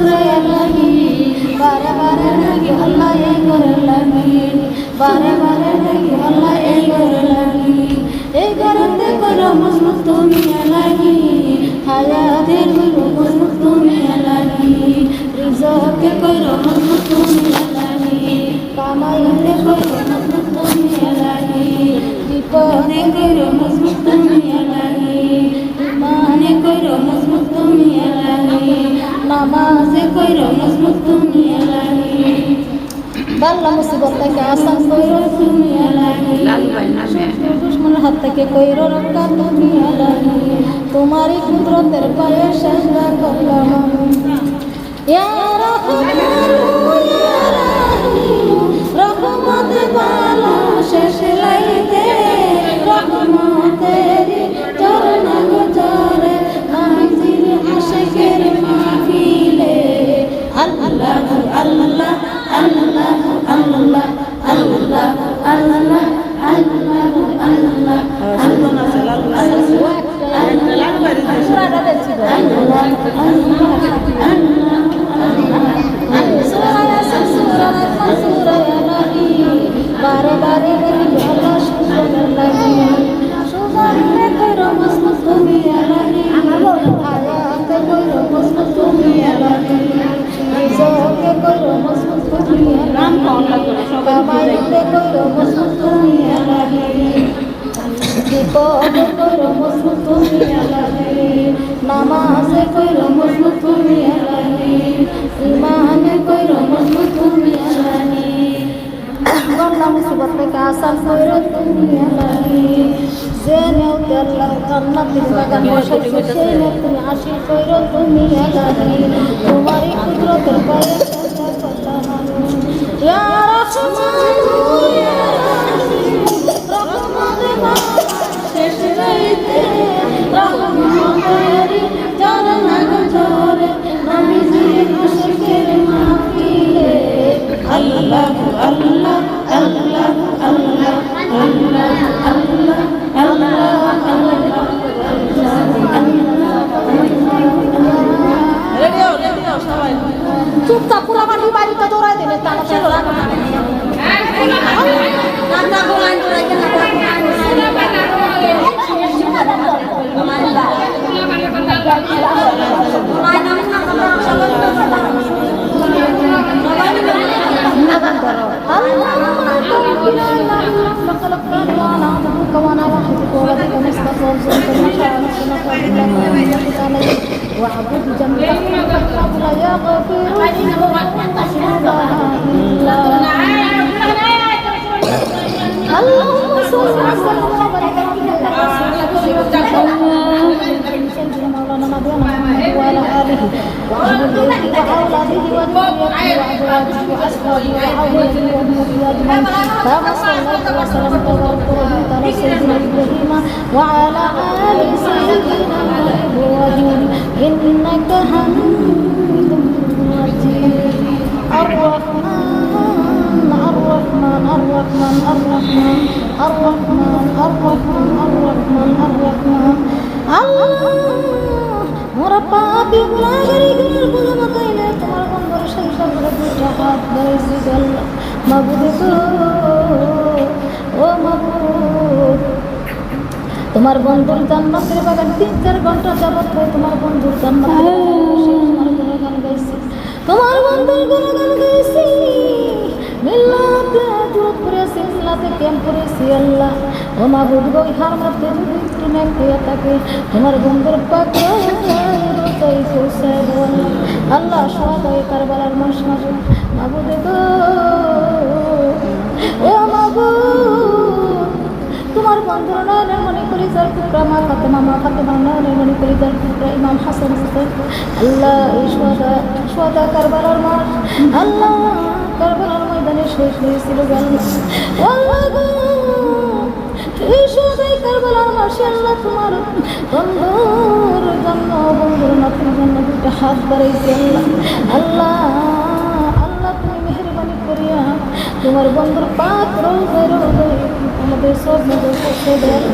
সুরে লাগি বারে বারে লাগি আল্লাহ এই করে লাগি বারে বারে লাগি আল্লাহ এই করে লাগি এই করতে করো মজবুত তুমি লাগি হায়াতের করো মজবুত তুমি লাগি রিজকে করো মজবুত তুমি লাগি কামাইতে করো মজবুত তুমি লাগি বিপদে করো মজবুত তুমি লাগি ইমানে করো মজবুত তুমি লাগি নামাজে করো মজবুত তুমি লাগি বাল্লা মুসিবত থেকে আসান কইরো তুমি লাগি দুশ্মনের হাত থেকে কইরো রক্ষা তুমি লাগি তোমারই কুদরতের পায়ে সাজদা করলাম ইয়া রহমান ইয়া রহিম রহমত বালা শেষ লাইতে রহমতেরি চরণ গোচরে মাহফিল আশিকের মাহফিলে আল্লাহ আল্লাহ আল্লাহ আল্লাহ আল্লাহ আল্লাহ আল্লাহ বারে বারে আল্লাহ সুবহানাল্লাহ সুবহানাল্লাহ কইরো মজবুত তুমি আলাহি হায়াতে কইরো মজবুত তুমি আলাহি রিজকে কইরো মজবুত তুমি আলাহি কামাইতে কইরো মজবুত তুমি আলাহি বিপদে কইরো মজবুত তুমি আলাহি নামাজে কইরো মজবুত তুমি আলাহি ইমানে কইরো মজবুত তুমি আলাহি গল্লা মুসিবত থেকে আসান কইরো তুমি আলাহি যে নেওতে আল্লাহ জান্নাতের বাগান বসাইছো সেই নেও তুমি আশিক কইরো তুমি আলাহি তোমারই কুদরতের পায়ে সাজদা করলাম ইয়া রহমান ইয়া রহিম রহমতে বালা শেষ রাইতে রহমতেরি চরণ গোচরে নবীজি আশিকের মাহফিলে আল্লাহ আল্লাহ আল্লাহ আল্লাহ আল্লাহ আল্লাহ চুপচাপ পুরা মাটি বাড়িতে দৌড়াই দেবে তারা ছিল واعبد جنبك يا غفير اللهم صل وسلم وبارك مولانا نبينا وعلى اله وصحبه واولاده وذريته وازواجه واصحابه واوليائه وامته اجمعين كما صليت وسلمت وباركت وباركت على سيدنا ابراهيم وعلى ال سيدنا ابراهيم انك حميد مجيد الرحمن الرحمن الرحمن الرحمن الرحمن الرحمن الرحمن الرحمن الله مربع بلا غريب القلب إلى তোমার বন্ধুর সংসার করে দুইটা হাত ধরেছি আল্লাহ মাবুদ ও মাবুদ তোমার বন্ধুর জান্নাতের বাগান 3-4 ঘন্টা যাবত তোমার বন্ধুর জান্নাতের গুণগান গাইছি তোমার বন্ধুর গুণগান গাইছি মিল্লাতে দুধ করেছি মিল্লাতে কেম করেছি আল্লাহ ও মাবুদ গো ইহার মধ্যে যদি একটু নেক হয়ে থাকে তোমার বন্ধুর পাকে আল্লাহ সবাই কারবালার মানুষ মাবুদ গো ও মাবুদ তোমার বন্ধুর নয়নের মনে করি যার টুকরা মা ফাতেমা নয়নের মনে করি যার টুকরা ইমাম হাসান হুসাইন আল্লাহ এই সোয়াদা কারবালার মাস আল্লাহ কারবালার ময়দানে শহীদ হয়েছিল আল্লাহ গো এই সোয়াদাই কারবালার মাসে আল্লাহ তোমার বন্ধুর জন্য বন্ধুর নাতির জন্য দুটো হাত বাড়াইছে আল্লাহ আল্লাহ তুমি মেহরবানি করিয়া তোমার বন্ধুর পাক রোজায় রোজায় আমাদের সব নজর পৌঁছে দেয়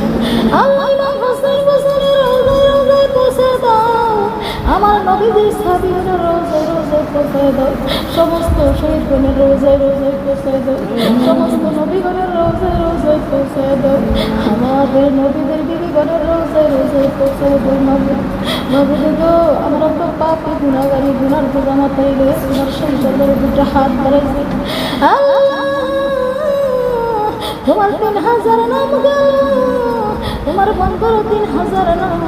আল্লাহ ইমাম হোসেন হোসেনের রোজায় রোজায় পৌঁছে দাও আমার নবীদের সাহাবীদের রোজায় রোজায় পৌঁছায় দাও, সমস্ত শহীদগণের রোজায় রোজায় পৌঁছায় দাও, সমস্ত নবীগণের রোজায় রোজায় পৌঁছায় দাও, আমাদের নবীদের বিবিগণের রোজায় রোজায় পৌঁছায় দাও। নবীদের গো, আমরা তো পাপী গুনাহগারী, গুনার বোঝা মাথায় লয়ে তোমার সংসারের দুটো হাত বাড়াইছি। আল্লাহ, তোমার 3000 নাম গো, তোমার বন্ধুর 3000 নাম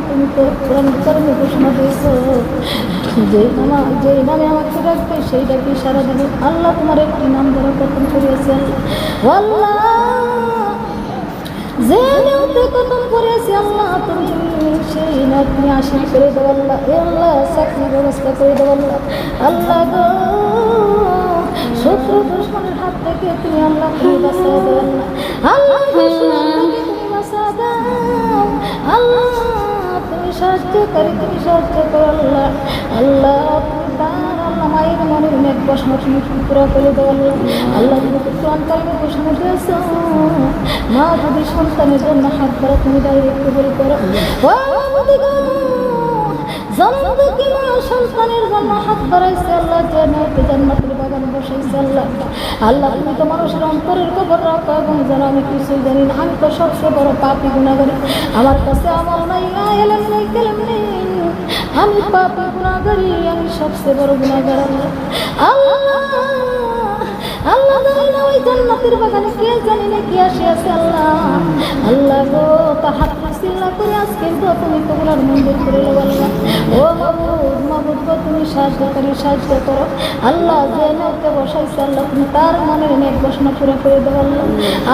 তুমি তো কোরআন কারিমে ঘোষণা দিয়েছো, যেই নামে আমাকে ডাকবে সেই ডাকে সারা দেবে। আল্লাহ, তোমার একটি নাম দ্বারা কতন করিয়েছেন আল্লাহ, যে নিয়তে কতন করেছি আল্লাহ, তুমি সেই নাম তুমি আশীর্বাদ করে দেবো আল্লাহ। এ আল্লাহ, চাকরির ব্যবস্থা করে দেবো আল্লাহ। আল্লাহ গো, শত্রু দুশ্মনের হাত থেকে তুমি আল্লাহ তুমি বাঁচিয়ে দেবো আল্লাহ। আল্লাহ, তুমি বাঁচিয়ে দাও আল্লাহ, তুমি সাহায্যকারী, তুমি সাহায্য করো আল্লাহ। আল্লাহ, তুমি দান আল্লাহ, মায়ের মনের মেঘ বসানো তুমি পুরা করে দেবো আল্লাহ। আল্লাহ, তুমি কোরআন কারিমে ঘোষণা দিয়েছ, মা যদি সন্তানের জন্য হাত ধরা তুমি ডাইরেক্ট কবুল করো। জন্মদুঃখী মা সন্তানের জন্য হাত বাড়াইছে আল্লাহ, জান্নাতে জান্নাতের বাগানে বসাইছে আল্লাহ। আল্লাহ, তুমি তো মানুষের অন্তরের খবর রাখো এবং জানো আমি কিছুই জানি না, আমি তো সবচেয়ে বড় পাপী গুনাহগারী, আমার কাছে আমল নাই, ইলম নাই, কালাম নেই, আমি পাপী গুনাহগারী, আমি সবচেয়ে বড় গুনাহগার আল্লাহ। আল্লাহ, আল্লাহ জানি না ওই জান্নাতের বাগানে কে জানি না কি আসে আছে আল্লাহ। আল্লাহ গো, তা হাত চিল্লা করে আজকে তো তুমি কবুলার মঞ্জুর করে লো আল্লাহ। ও মাবুদ গো, তুমি সাহায্যকারী, সাহায্য করো আল্লাহ। যে নৌকে বসাইছে আল্লাহ, তুমি তার মনের নেক বাসনা পুরা করে দেবো আল্লাহ।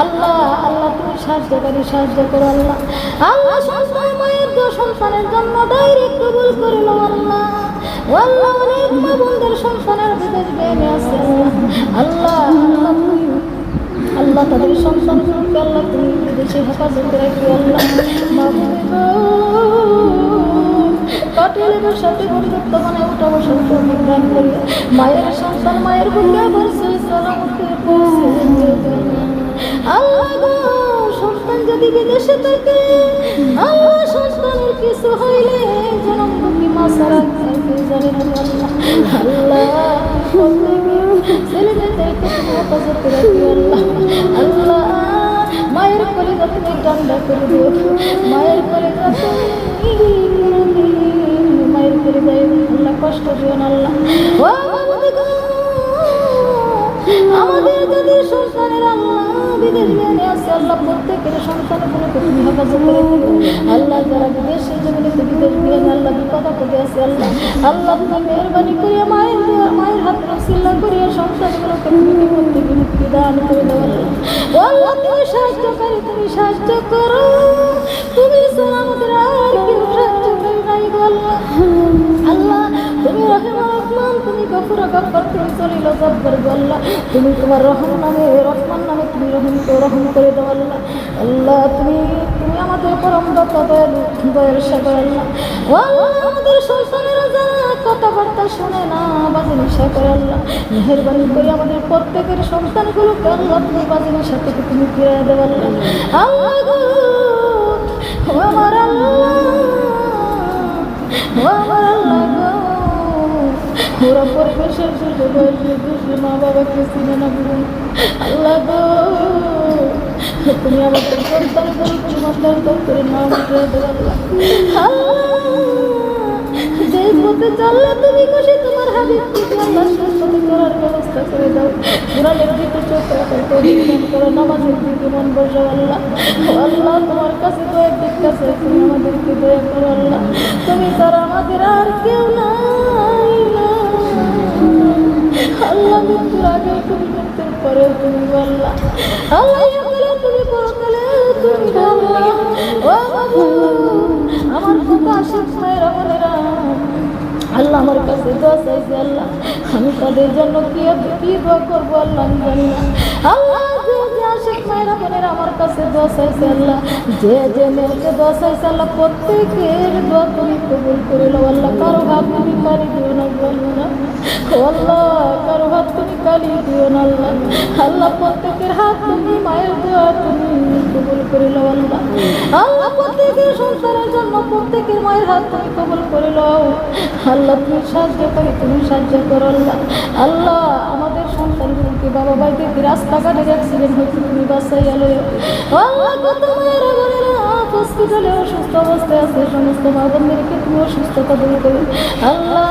আল্লাহ, আল্লাহ তুমি সাহায্যকারী, সাহায্য করো আল্লাহ। আল্লাহ, সন্তান মায়ের দো সন্তানের জন্য ডাইরেক্ট কবুল করে লো আল্লাহ। আল্লাহ, অনেক মা বোনদের সন্তানের বিদেশ বেনে আছে আল্লাহ। আল্লাহ, আল্লাহ তুমি আল্লাহ তাদের সন্তানকে আল্লাহ তুমি বিদেশে হেফাজতে রাখি আল্লাহ। পাটিলের সাথে বন্ধুত্ব মানে উঠা বসার দান করি। মায়ের সন্তান মায়ের বুকে বসে সালামতে পৌঁছে আল্লাহ গো, সন্তান যদি বিদেশে থাকে আল্লাহ, সন্তানের কিছু হইলে জনম দুঃখী মা সারা জানে না আল্লাহ। আল্লাহ, ছেলেদেরকে তুমি হেফাজতে রাখি আল্লাহ। আল্লাহ, মায়ের কলিজা তুমি ঠান্ডা করে দিও, মায়ের কলিজা তুমি মায়ের কলিজায় আল্লাহ কষ্ট দিও না আল্লাহ। আমাদের যদি সন্তানের আল্লাহ বিদেশ নিয়ে আসে আল্লাহ, প্রত্যেকের সন্তানগুলোকে তুমি হেফাজত করে দিও আল্লাহ। যারা বিদেশে জমিনেতে বিদেশ নিয়ে আল্লাহ বিপদ আপদে আছে আল্লাহ, আল্লাহ তুমি মেহরবানি করিয়া মায়ের হাত রসিল্লা করিয়া সন্তানগুলোকে তুমি প্রত্যেকে মুক্তি দান করে দেওয়া আল্লাহ। তুমি সাহায্যকারী, তুমি সাহায্য করো, তুমি ছাড়া আমাদের আর কেউ সাহায্যকারী নাই গো আল্লাহ। আল্লাহ, তুমি রহিম রহমান, তুমি গফুর গফফার, তুমি জলিল জব্বার গো আল্লাহ। তুমি তোমার রহমান নামে তুমি রহম করে দাও আল্লাহ। আল্লাহ, তুমি আমাদের পরম দাতা, দয়ালু, দয়ার সাগর আল্লাহ। ও আল্লাহ, আমাদের সন্তানেরা যারা কথাবার্তা শোনে না, বাজে নেশা করে আল্লাহ, মেহেরবানি করে আমাদের প্রত্যেকের সন্তানগুলোকে আল্লাহ তুমি বাজে নেশা থেকে তুমি ফিরিয়ে দেও আল্লাহ। আল্লাহ গো, ও আমার আল্লাহ, ও আমার আল্লাহ গো, ওরা পরিবেশের মা বাবাকে চিনে না বুঝুন আল্লাহ গো, তুমি আমাদের সন্তানগুলোকে মাতার করে না বুঝে দেও আল্লাহ। যে পথে চললে তুমি খুশি, তোমার হাবিব তুমি আল্লাহ সেই পথে চলার ব্যবস্থা করে দাও। কোরআনের দিকে চোখ করো, নামাজের দিকে মন বসাও আল্লাহ। আল্লাহ, তোমার কাছে দয়া কাছে তুমি আমাদেরকে দয়া করো আল্লাহ। তুমি ছাড়া আমাদের আর কেউ নাই আল্লাহ। মৃত্যুর আগে তুমি, মৃত্যুর পরে তুমি আল্লাহ। আল্লাহ, তুমি পরকালে তুমি আল্লাহ। ও বাবু, আমার কত আশিক মায়েরা বোনেরা আল্লাহ আমার কাছে দোয়া চাইছে আল্লাহ, আমি তাদের জন্য কি দোয়া করবো আল্লাহ আমি জানি না আল্লাহ। যে আশিক মায়েরা বোনেরা আমার কাছে দোয়া চাইছে আল্লাহ, যে মেয়েকে দোয়া চাইছে আল্লাহ, প্রত্যেকের দোয়া তুমি কবুল করে লো আল্লাহ। কারো হাত তুমি কালি দিও না আল্লাহ, কারো হাত তুমি কালি দিও না আল্লাহ। আল্লাহ, প্রত্যেকের হাত তুমি মায়ের দোয়া তুমি কবুল করে নাও আল্লাহ। আল্লাহ প্রত্যেকের সন্তানের জন্য প্রত্যেকের মায়ের হাত তুমি কবুল করে নাও আল্লাহ। তুমি সাহায্য করে, তুমি সাহায্য করো আল্লাহ। আল্লাহ আমাদের সন্তানগুলোকে বাবা ভাইদেরকে রাস্তাঘাটে অ্যাক্সিডেন্ট হয়েছে তুমি বাঁচাইয়া লও আল্লাহ। কত মায়েরা বোনেরা হসপিটালে অসুস্থ অবস্থায় আছে, সমস্ত মা বোনদেরকে তুমি অসুস্থতা দূর করো আল্লাহ।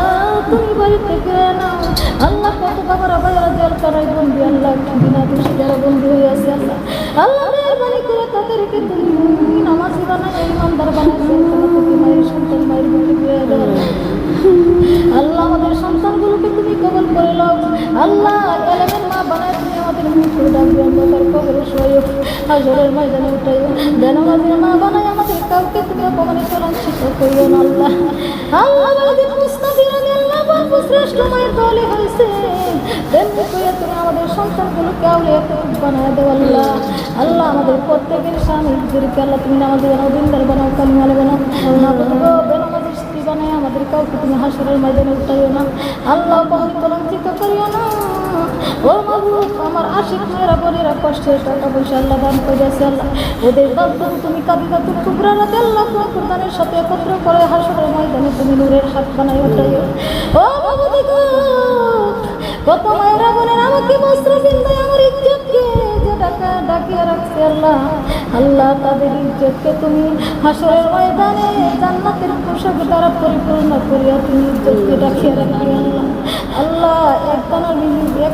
তুমি বাড়ি থেকে নাও আল্লাহ। কত বাবারা ভাইয়ারা জেলখানায় বন্দি আল্লাহ, বিনা দোষী যারা বন্দি হয়ে আছে আল্লাহ। আল্লাহ মেহরবানি করে তাদেরকে তুমি নামাজি বানায়, ইমানদার বানায়, মায়ের সন্তান মায়ের বন্দি করে দাও আল্লাহ। আমাদের সন্তানগুলোকে তুমি কবল করে নাও আল্লাহ। এলেমের মা বানায় তুমি আমাদের মুখে ডাকবে, অন্ধকার কবরে শোয়ো, হাজরের ময়দানে উঠাইও। বেনামাজির মা বানায় আমাদের কাউকে তুমি অপমানিত লাঞ্ছিত করিও না আল্লাহ। আল্লাহ আমাদের মুস্তাফির আল্লাহ বাবু শ্রেষ্ঠ মায়ের দলে হয়েছে, তেমনি করে তুমি আমাদের সন্তানগুলোকে আউলিয়া বানায় দেও আল্লাহ। আল্লাহ আমাদের প্রত্যেকের স্বামীদেরকে আল্লাহ তুমি নামাজি বানাও, দিনদার বানাও, কালিমালে বানাও না বেনামাজির স্ত্রী বানায় আমাদের কাউকে তুমি হাসরের ময়দানে উঠাইও না আল্লাহ। অপমানিত লাঞ্ছিত করিও না ও মাবুদ। আমার আশিক মেয়েরা বোনেরা কষ্টের টাকা পয়সা আল্লাহ দান করে আছে আল্লাহ। ওদের দান তুমি কাবিদাতুল কুবরা রাতে আল্লাহ কুরবানের সাথে একত্র করে হাসরের ময়দানে তুমি নূরের হাত বানাই উঠাইও ও মাবুদ। কত মায়েরা বোনেরা আমাকে বস্ত্র চিন্তায় আমার ইজ্জতকে যে ডাকিয়ে রাখছে আল্লাহ। আল্লাহ তাদের ইজ্জতকে তুমি হাসরের ময়দানে জান্নাতের পোশাক দ্বারা পরিপূর্ণ করিয়া তুমি ইজ্জতকে ডাকিয়ে রাখবে আল্লাহ। আল্লাহ এক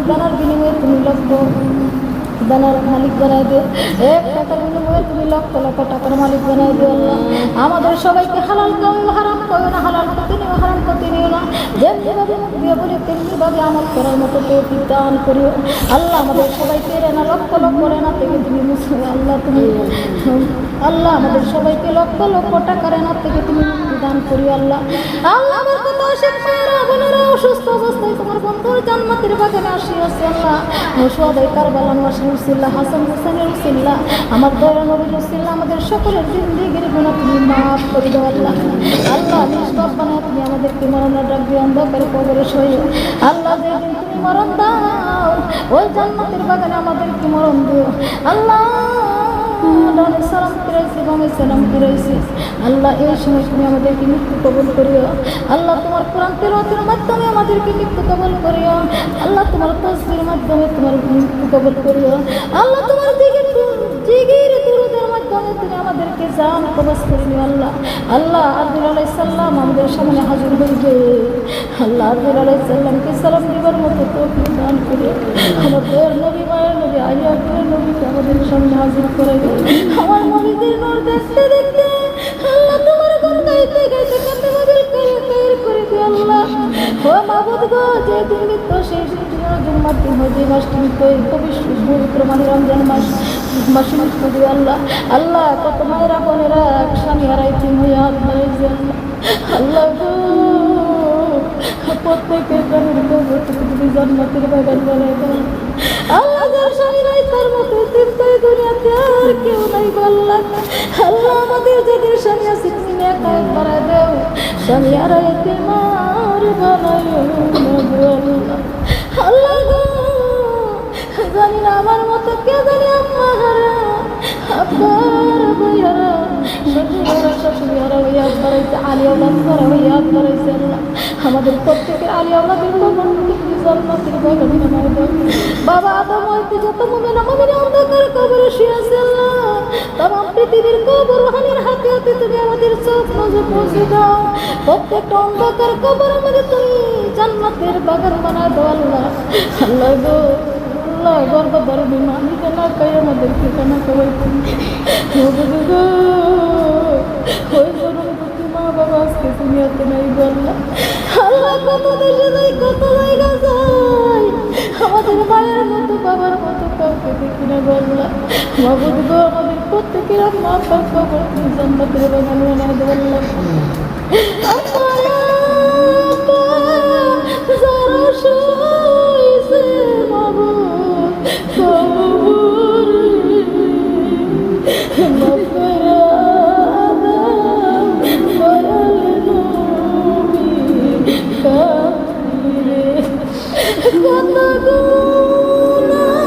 দানার বিনিময়ে তুমি লক্ষ দানার মালিক বানাই দিও, এক টাকার বিনিময়ে তুমি লক্ষ লক্ষ টাকার মালিক বানাই দিও আল্লাহ। আমাদের সবাইকে হালাল খাওয়াও, হারাম খাওয়াও না, হালাল করতে নিও, হারাম করতে নিও না। যেমনিভাবে মুখ দিয়ে বলি তেমনিভাবে আমল করার মতো তৌফিক দান করিও আল্লাহ। আমাদের সবাইকে রেনা লক্ষ লক্ষ রেনা থেকে তুমি মুছে আল্লাহ। তুমি আল্লাহ আমাদের সবাইকে লক্ষ লক্ষ টাকা রেনা থেকে তুমি মুক্তি দান করিও আল্লাহ। আল্লাহ আমার কত আশিক মায়েরা বোনেরা অসুস্থ অবস্থায় তোমার বন্ধুর জান্নাতের বাগানে আসিয়াছে আল্লাহ। সোহাদাই কারবালার মাসির উসিল্লাহ, হাসান হুসেনের উসিল্লাহ, আমার দয়া নবীর উসিল্লাহ আমাদের সকলের জিন্দেগির গুনাহ তুমি মাফ করে দাও আল্লাহ। আল্লাহ নিষ্পাপ বানায় তুমি আমাদেরকে মরণের ডাক দিয়ে অন্ধকারে কবরে শোয়ো আল্লাহ। যেদিন তুমি মরণ দাও ওই জান্নাতের বাগানে আমাদেরকে মরণ দিও আল্লাহ। সালাম ফিরাইছি, বামে সালাম ফিরাইছি আল্লাহ। এই সময় তুমি আমাদেরকে মৃত্যু কবুল করিও আল্লাহ। তোমার কোরআন তেলাওয়াতের মাধ্যমে আমাদেরকে মৃত্যু কবুল করিও আল্লাহ। তোমার তাসবির মাধ্যমে তোমার মৃত্যু কবুল করিও আল্লাহ। তোমার জিগির দুরুদের মাধ্যমে তুমি আমাদেরকে জান কবজ করে নিও আল্লাহ। আল্লাহ আব্দুল আলাইহিস সালাম আমাদের সামনে হাজির হইবে আল্লাহ। আব্দুল আলাইহিস সালামকে সালাম দিবার মতো তৌফিক দান করিও। আমাদের নবী মায়ের নবী আইয়াদের নবীকে আমাদের সামনে হাজির করে দিও। আমার নবীদের নূর দেখতে দেখতে আল্লাহ তোমার গুণ গাইতে গাইতে কান্দে বদল করে দিও আল্লাহ। ও মাবুদ গো, যে তুমি তো সেই জুম্মার দিন হয়, যে মাসটি তো পবিত্র মানে রমজান মাসে মৃত্যু দিও আল্লাহ। আল্লাহ কত মায়েরা বোনেরা স্বামী হারাইতে হইয়া হাত ধরেছে আল্লাহ গো। প্রত্যেকের কারণে তুমি জান্নাতের বাগান বানাই দাও আল্লাহ। যার স্বামী নাই তার মতো চিন্তায় দুনিয়াতে আর কেউ নাই আল্লাহ। আল্লাহ আমাদের যাদের স্বামী আছে তুমি নেকায় বাড়াই দাও, স্বামী হারাইতে মার বানাইও না আল্লাহ গো। জানি না আমার মতো কে জানি আম্মা হারা, আব্বার বই হারা, শাশুড়ি হারা হইয়া হারাইছে, আলী আওলাদ হারা হইয়া হারাইছে আল্লাহ। আমাদের প্রত্যেকের আলী আওলাদের জান্নাতের বাগান বানাই দাও। বাবা আদম হইতে যত মুমিন মুমিনা অন্ধকার কবরে শুয়ে আছে আল্লাহ। तमाम পৃথিবীর কবর হানির হাতে হাতে তুমি আমাদের চোখ নজর পৌঁছে দাও। প্রত্যেকটা অন্ধকার কবরের মধ্যে তুমি জান্নাতের বাগান বানাই দাও আল্লাহ। আল্লাহ গো, আল্লাহ গর্ভধার বিমানি কেনা কাই আমাদের ঠিকানা কবাই তুমি গো। ওই জনমপতি মা বাবা আজকে দুনিয়াতে নাই গো আল্লাহ। আল্লাহ কত দেশে যাই, কত জায়গা যাই, আমাদের মায়ের মতো বাবার মতো কাউকে দেখি না গো আল্লাহ। মাবুদ গো, আমাদের প্রত্যেকের আম্মা আব্বার কবর তুমি জান্নাতের বাগান বানাই দাও আল্লাহ। যারা শুইছে মাবুদ কত গুনাহ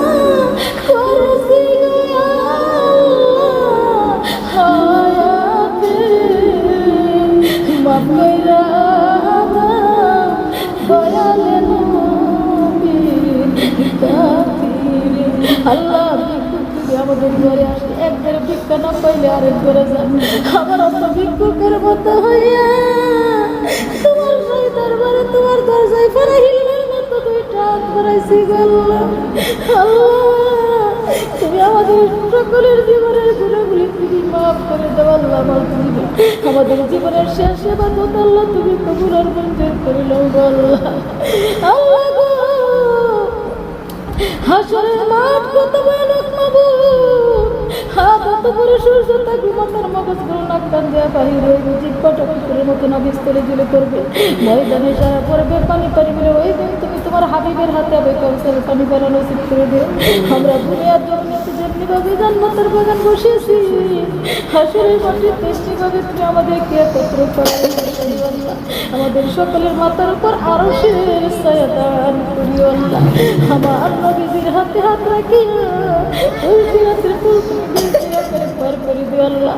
করছি গো আল্লাহ। ভিক্ষা না পাইলে আরেক ঘরে যান, আবার অত ভিক্ষুকের মতো হইয়া তোমার সেই দরবারে তোমার দরজায় ফেরা হিলের মতো দুইটা হাত বাড়াইছি গো আল্লাহ। আল্লাহ তুমি আমাদের সকলের জীবনের গুণাগুলি তুমি মাফ করে দাও আল্লাহ। আমাদের জীবনের শেষ ইবাদত আল্লাহ তুমি কবুল আর মঞ্জুর করে নাও গো আল্লাহ। আল্লাহ গো হাসরের মাঠ কত ভয়ানক মাবুদ, কত বড় সূর্য থাকবে মাথার মগজগুলো নাক কান দেওয়া বাহির হইবে, জিহ্বাটা কুকুরের মতো নাভিস্থলে ঝুলে পড়বে, ময়দানে সারা পড়বে পানি পানি মিলে। ওই দিন তুমি তোমার হাবিবের হাতে হবে কৌশল পানি বেড়ানো নসিব করে দিও। আমরা দুনিয়ার জমিনেতে যেমনিভাবে জান্নাতের বাগান বসেছি, হাসরের মাঠে তেমনিভাবে তুমি আমাদেরকে একত্র করাই আল্লাহ। আমাদের সকলের মাথার উপর আরশের ছায়া দান করিও আল্লাহ। আমার নবীজির হাতে হাত রাখিয়া ওই সিরাতের ফুল তুমি করে পার করে দিও আল্লাহ।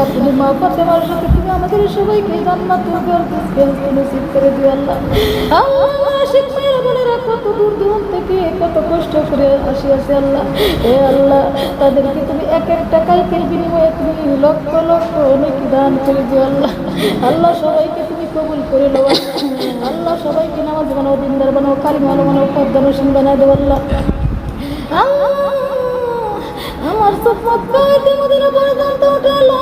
আপনি মা ফাতেমার সাথে তুমি আমাদের সবাইকে জান্নাতুল ফেরদৌস নসিব করে দিও আল্লাহ। আল্লাহ আশিক মেয়েরা বোনেরা কত দূর দূর থেকে কত কষ্ট করে আসিয়াছে আল্লাহ। এ আল্লাহ তাদেরকে তুমি এক একটা কালকের বিনিময়ে তুমি লক্ষ লক্ষ নেকি দান করে দিও আল্লাহ। আল্লাহ সবাইকে তুমি কবুল করে নাও আল্লাহ। সবাইকে নামাজ বানাও, দিনদার বানাও, কালিমা বানাও, পদ্মানসীন বানাও দেও আল্লাহ। আমার সুফত পাইতে মদিনা পর্যন্ত উঠালো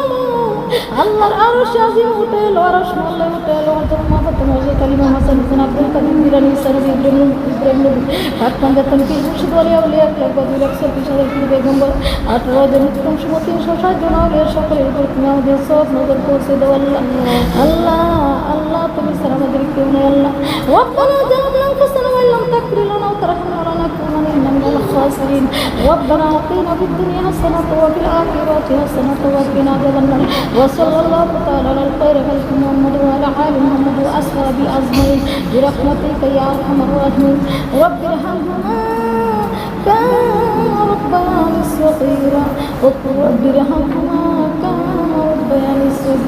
আল্লাহর আরশ আজিম উঠালো, আরশ মোল্লা উঠালো। হযরত মা ফাতেমা কালিমা হাসান হোসেন আব্দুল কাদের জিলানী সারবি ইব্রাহিম নবী ফাতমান জাতন কি মুর্শিদ ওলি আউলিয়া 1,02,36,000 কি বেগম্বর 18 জন উত্তম সুমতি 360 জন আউলিয়া সকলের উপর তুমি আমাদের সব নজর পৌঁছে দাও আল্লাহ। আল্লাহ আল্লাহ তুমি সারা আমাদের কেউ নেই আল্লাহ। রব্বানা জালামনা আনফুসানা ওয়া লাম তাগফির লানা ওয়া তারহামনা লানাকুনান্না মিনাল খাসিরিন। রব্বানা আতিনা ফিদ দুনিয়া হাসানাতাও ওয়া ফিল আখিরাতি হাসানাতাও ওয়া কিনা আযাবান্নার। ওয়া সাল্লাল্লাহু তাআলা আলা খায়রি খালকি মুহাম্মদ ওয়া আলা আলি মুহাম্মদ ওয়া আসহাবি আজমাইন বিরহমাতিকা ইয়া আরহামার রাহিমিন। রব্বিরহামহুমা কামা রাব্বায়ানি সগীরা ওয়া রব্বিরহামহুমা কামা রাব্বায়ানি সগীরা।